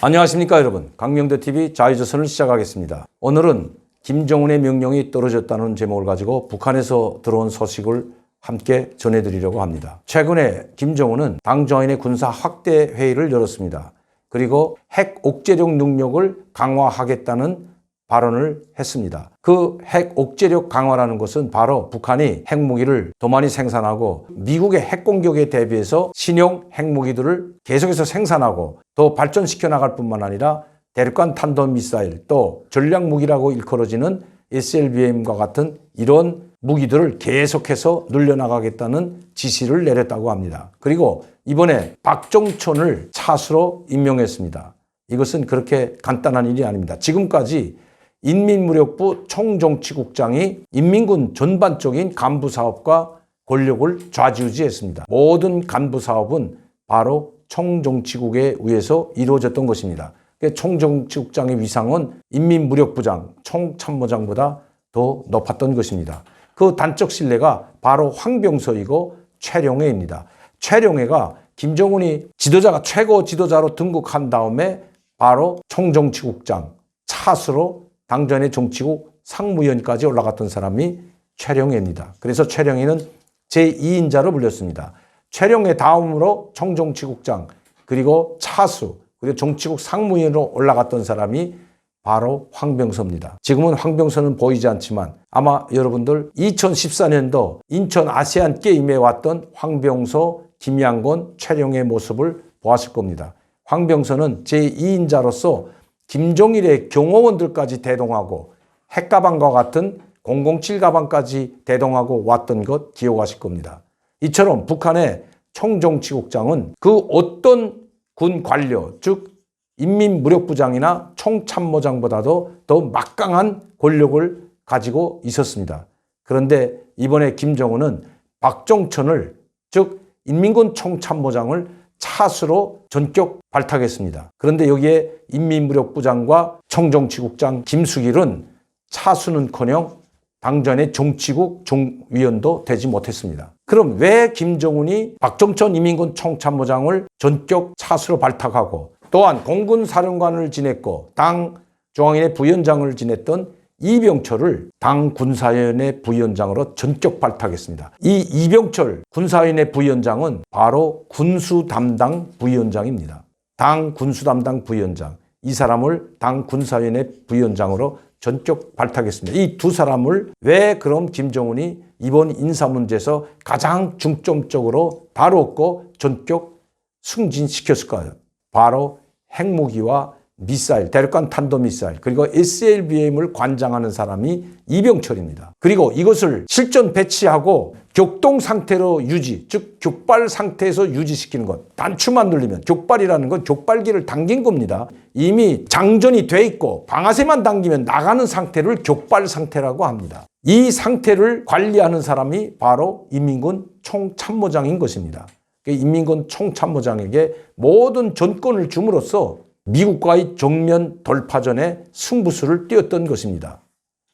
안녕하십니까 여러분. 강명대TV 자유조선을 시작하겠습니다. 오늘은 김정은의 명령이 떨어졌다는 제목을 가지고 북한에서 들어온 소식을 함께 전해드리려고 합니다. 최근에 김정은은 당정인의 군사 확대 회의를 열었습니다. 그리고 핵 억제력 능력을 강화하겠다는 발언을 했습니다. 그 핵 억제력 강화라는 것은 바로 북한이 핵무기를 더 많이 생산하고 미국의 핵 공격에 대비해서 신형 핵무기들을 계속해서 생산하고 더 발전시켜 나갈 뿐만 아니라 대륙간 탄도미사일 또 전략무기라고 일컬어지는 SLBM과 같은 이런 무기들을 계속해서 늘려나가겠다는 지시를 내렸다고 합니다. 그리고 이번에 박정천을 차수로 임명했습니다. 이것은 그렇게 간단한 일이 아닙니다. 지금까지 인민무력부 총정치국장이 인민군 전반적인 간부사업과 권력을 좌지우지했습니다. 모든 간부사업은 바로 총정치국에 의해서 이루어졌던 것입니다. 총정치국장의 위상은 인민무력부장, 총참모장보다 더 높았던 것입니다. 그 단적 신뢰가 바로 황병서이고 최룡해입니다. 최룡해가 김정은이 지도자가 최고 지도자로 등극한 다음에 바로 총정치국장 차수로 당전의 정치국 상무위원까지 올라갔던 사람이 최룡해입니다. 그래서 최룡해는 제2인자로 불렸습니다. 최룡해 다음으로 총정치국장 그리고 차수 그리고 정치국 상무위원으로 올라갔던 사람이 바로 황병서입니다. 지금은 황병서는 보이지 않지만 아마 여러분들 2014년도 인천 아세안 게임에 왔던 황병서, 김양곤, 최룡해 모습을 보았을 겁니다. 황병서는 제2인자로서 김정일의 경호원들까지 대동하고 핵가방과 같은 007 가방까지 대동하고 왔던 것 기억하실 겁니다. 이처럼 북한의 총정치국장은 그 어떤 군 관료, 즉 인민무력부장이나 총참모장보다도 더 막강한 권력을 가지고 있었습니다. 그런데 이번에 김정은은 박정천을, 즉 인민군 총참모장을 차수로 전격 발탁했습니다. 그런데 여기에 인민무력부장과 총정치국장 김수길은 차수는커녕 당전의 정치국 종위원도 되지 못했습니다. 그럼 왜 김정은이 박정천 인민군 총참모장을 전격 차수로 발탁하고 또한 공군사령관을 지냈고 당 중앙위원회 부위원장을 지냈던 이병철을 당 군사위원회 부위원장으로 전격 발탁했습니다. 이 이병철 군사위원회 부위원장은 바로 군수 담당 부위원장입니다. 당 군수 담당 부위원장. 이 사람을 당 군사위원회 부위원장으로 전격 발탁했습니다. 이 두 사람을 왜 그럼 김정은이 이번 인사 문제에서 가장 중점적으로 다뤘고 전격 승진시켰을까요? 바로 핵무기와 미사일, 대륙간 탄도미사일, 그리고 SLBM을 관장하는 사람이 이병철입니다. 그리고 이것을 실전 배치하고 격동 상태로 유지, 즉 격발 상태에서 유지시키는 것. 단추만 눌리면 격발이라는 건 격발기를 당긴 겁니다. 이미 장전이 돼 있고 방아쇠만 당기면 나가는 상태를 격발 상태라고 합니다. 이 상태를 관리하는 사람이 바로 인민군 총참모장인 것입니다. 인민군 총참모장에게 모든 전권을 줌으로써 미국과의 정면 돌파전에 승부수를 띄웠던 것입니다.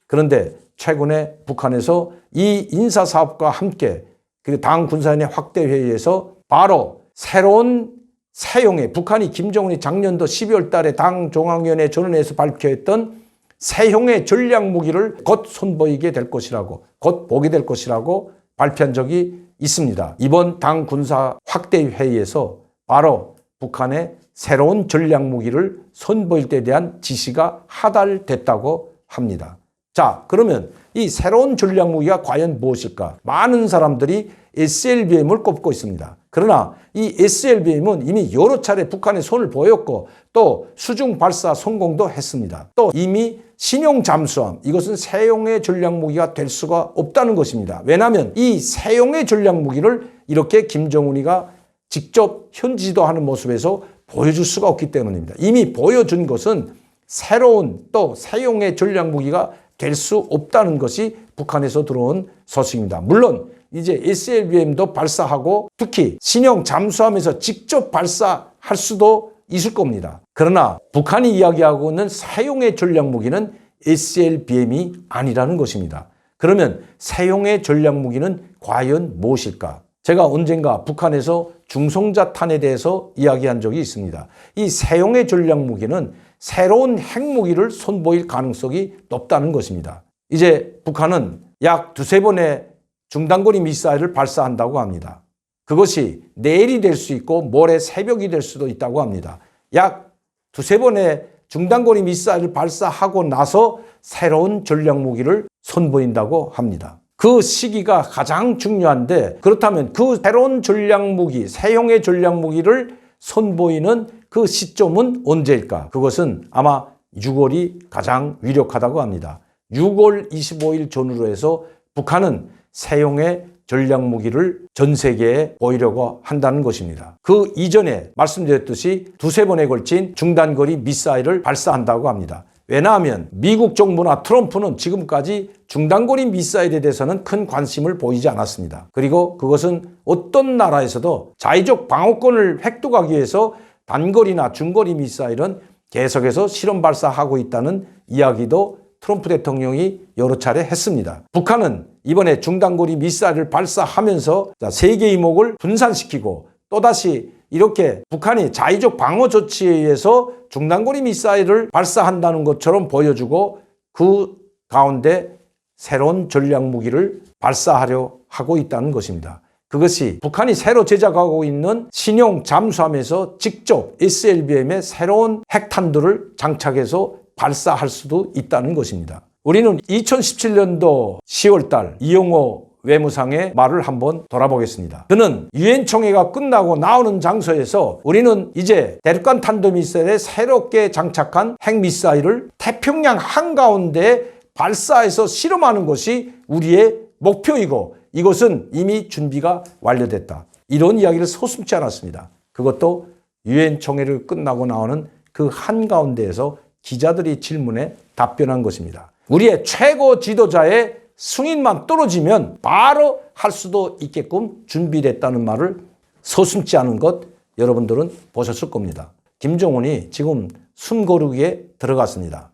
그런데 최근에 북한에서 이 인사사업과 함께 그리고 당 군사위원회 확대회의에서 바로 새로운 새형의 북한이 김정은이 작년도 12월 달에 당 중앙위원회 전원회에서 발표했던 새형의 전략무기를 곧 선보이게 될 것이라고 곧 보게 될 것이라고 발표한 적이 있습니다. 이번 당 군사 확대회의에서 바로 북한의 새로운 전략무기를 선보일 때 대한 지시가 하달됐다고 합니다. 자, 그러면 이 새로운 전략무기가 과연 무엇일까? 많은 사람들이 SLBM을 꼽고 있습니다. 그러나 이 SLBM은 이미 여러 차례 북한에 손을 보였고 또 수중 발사 성공도 했습니다. 또 이미 신형 잠수함, 이것은 새형의 전략무기가 될 수가 없다는 것입니다. 왜냐하면 이 새형의 전략무기를 이렇게 김정은이가 직접 현지지도하는 모습에서 보여줄 수가 없기 때문입니다. 이미 보여준 것은 새로운 또 새형의 전략무기가 될 수 없다는 것이 북한에서 들어온 소식입니다. 물론 이제 SLBM도 발사하고 특히 신형 잠수함에서 직접 발사할 수도 있을 겁니다. 그러나 북한이 이야기하고 있는 새형의 전략무기는 SLBM이 아니라는 것입니다. 그러면 새형의 전략무기는 과연 무엇일까? 제가 언젠가 북한에서 중성자탄에 대해서 이야기한 적이 있습니다. 이 세용의 전략무기는 새로운 핵무기를 선보일 가능성이 높다는 것입니다. 이제 북한은 약 두세 번의 중단거리 미사일을 발사한다고 합니다. 그것이 내일이 될 수 있고 모레 새벽이 될 수도 있다고 합니다. 약 두세 번의 중단거리 미사일을 발사하고 나서 새로운 전략무기를 선보인다고 합니다. 그 시기가 가장 중요한데, 그렇다면 그 새로운 전략무기, 새형의 전략무기를 선보이는 그 시점은 언제일까? 그것은 아마 6월이 가장 위력하다고 합니다. 6월 25일 전후로 해서 북한은 새형의 전략무기를 전 세계에 보이려고 한다는 것입니다. 그 이전에 말씀드렸듯이 두세 번에 걸친 중단거리 미사일을 발사한다고 합니다. 왜냐하면 미국 정부나 트럼프는 지금까지 중단거리 미사일에 대해서는 큰 관심을 보이지 않았습니다. 그리고 그것은 어떤 나라에서도 자위적 방어권을 획득하기 위해서 단거리나 중거리 미사일은 계속해서 실험 발사하고 있다는 이야기도 트럼프 대통령이 여러 차례 했습니다. 북한은 이번에 중단거리 미사일을 발사하면서 세계 이목을 분산시키고 또다시 이렇게 북한이 자위적 방어 조치에 의해서 중단거리 미사일을 발사한다는 것처럼 보여주고 그 가운데 새로운 전략무기를 발사하려 하고 있다는 것입니다. 그것이 북한이 새로 제작하고 있는 신형 잠수함에서 직접 SLBM의 새로운 핵탄두를 장착해서 발사할 수도 있다는 것입니다. 우리는 2017년도 10월달 이영호 외무상의 말을 한번 돌아보겠습니다. 그는 유엔 총회가 끝나고 나오는 장소에서 우리는 이제 대륙간 탄도미사일에 새롭게 장착한 핵미사일을 태평양 한가운데 발사해서 실험하는 것이 우리의 목표이고 이것은 이미 준비가 완료됐다. 이런 이야기를 서슴지 않았습니다. 그것도 유엔 총회를 끝나고 나오는 그 한가운데에서 기자들이 질문에 답변한 것입니다. 우리의 최고 지도자의 승인만 떨어지면 바로 할 수도 있게끔 준비됐다는 말을 서슴지 않은 것 여러분들은 보셨을 겁니다. 김정은이 지금 숨고르기에 들어갔습니다.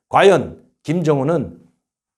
과연 김정은은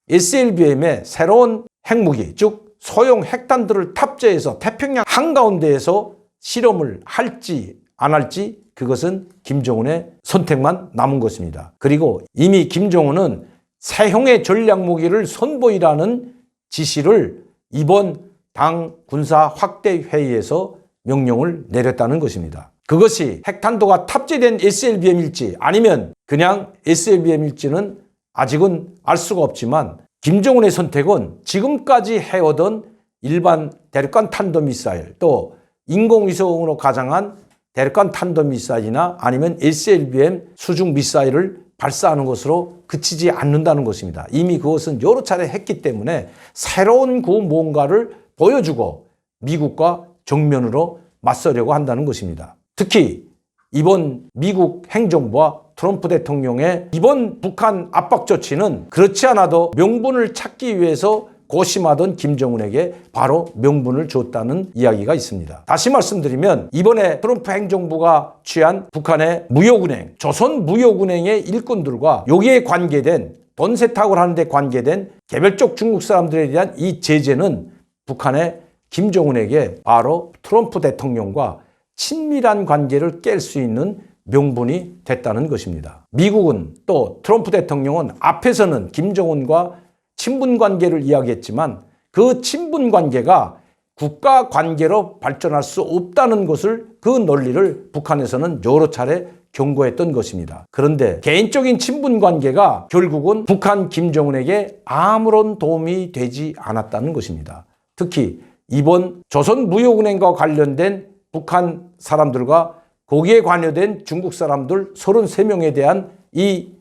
SLBM의 새로운 핵무기, 즉 소형 핵탄두를 탑재해서 태평양 한가운데에서 실험을 할지 안 할지 그것은 김정은의 선택만 남은 것입니다. 그리고 이미 김정은은 새형의 전략무기를 선보이라는 지시를 이번 당 군사 확대 회의에서 명령을 내렸다는 것입니다. 그것이 핵탄두가 탑재된 SLBM일지 아니면 그냥 SLBM일지는 아직은 알 수가 없지만 김정은의 선택은 지금까지 해오던 일반 대륙간 탄도미사일 또 인공위성으로 가장한 대륙간 탄도미사일이나 아니면 SLBM 수중 미사일을 발사하는 것으로 그치지 않는다는 것입니다. 이미 그것은 여러 차례 했기 때문에 새로운 그 뭔가를 보여주고 미국과 정면으로 맞서려고 한다는 것입니다. 특히 이번 미국 행정부와 트럼프 대통령의 이번 북한 압박 조치는 그렇지 않아도 명분을 찾기 위해서 고심하던 김정은에게 바로 명분을 줬다는 이야기가 있습니다. 다시 말씀드리면 이번에 트럼프 행정부가 취한 북한의 무역은행, 조선무역은행의 일꾼들과 여기에 관계된 돈 세탁을 하는 데 관계된 개별적 중국 사람들에 대한 이 제재는 북한의 김정은에게 바로 트럼프 대통령과 친밀한 관계를 깰 수 있는 명분이 됐다는 것입니다. 미국은 또 트럼프 대통령은 앞에서는 김정은과 친분 관계를 이야기했지만 그 친분 관계가 국가 관계로 발전할 수 없다는 것을 그 논리를 북한에서는 여러 차례 경고했던 것입니다. 그런데 개인적인 친분 관계가 결국은 북한 김정은에게 아무런 도움이 되지 않았다는 것입니다. 특히 이번 조선무역은행과 관련된 북한 사람들과 거기에 관여된 중국 사람들 33명에 대한 이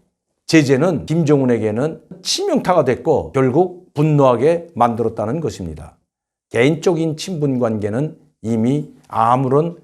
제재는 김정은에게는 치명타가 됐고 결국 분노하게 만들었다는 것입니다. 개인적인 친분 관계는 이미 아무런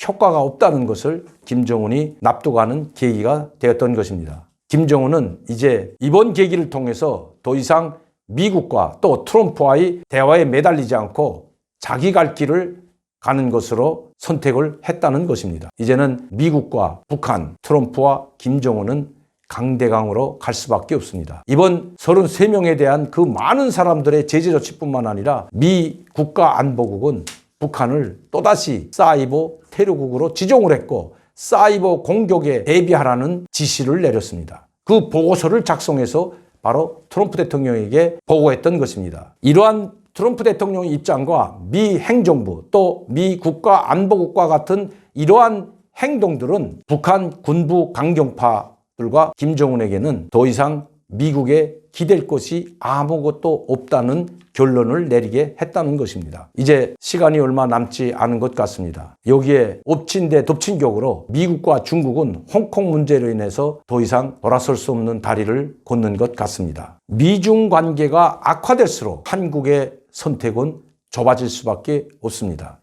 효과가 없다는 것을 김정은이 납득하는 계기가 되었던 것입니다. 김정은은 이제 이번 계기를 통해서 더 이상 미국과 또 트럼프와의 대화에 매달리지 않고 자기 갈 길을 가는 것으로 선택을 했다는 것입니다. 이제는 미국과 북한, 트럼프와 김정은은 강대강으로 갈 수밖에 없습니다. 이번 33명에 대한 그 많은 사람들의 제재 조치뿐만 아니라 미 국가안보국은 북한을 또다시 사이버 테러국으로 지정을 했고 사이버 공격에 대비하라는 지시를 내렸습니다. 그 보고서를 작성해서 바로 트럼프 대통령에게 보고했던 것입니다. 이러한 트럼프 대통령의 입장과 미 행정부 또 미 국가안보국과 같은 이러한 행동들은 북한 군부 강경파들과 김정은에게는 더 이상 미국에 기댈 것이 아무것도 없다는 결론을 내리게 했다는 것입니다. 이제 시간이 얼마 남지 않은 것 같습니다. 여기에 엎친 데 덮친 격으로 미국과 중국은 홍콩 문제로 인해서 더 이상 돌아설 수 없는 다리를 걷는 것 같습니다. 미중 관계가 악화될수록 한국의 선택은 좁아질 수밖에 없습니다.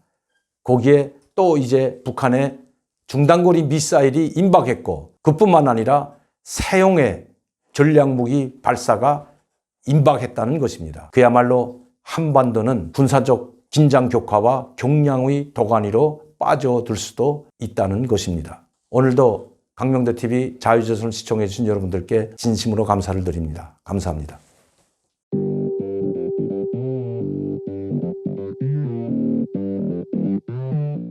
거기에 또 이제 북한의 중단거리 미사일이 임박했고 그뿐만 아니라 사용의 전략무기 발사가 임박했다는 것입니다. 그야말로 한반도는 군사적 긴장 격화와 경량의 도가니로 빠져들 수도 있다는 것입니다. 오늘도 강명대TV 자유조선을 시청해 주신 여러분들께 진심으로 감사를 드립니다. 감사합니다.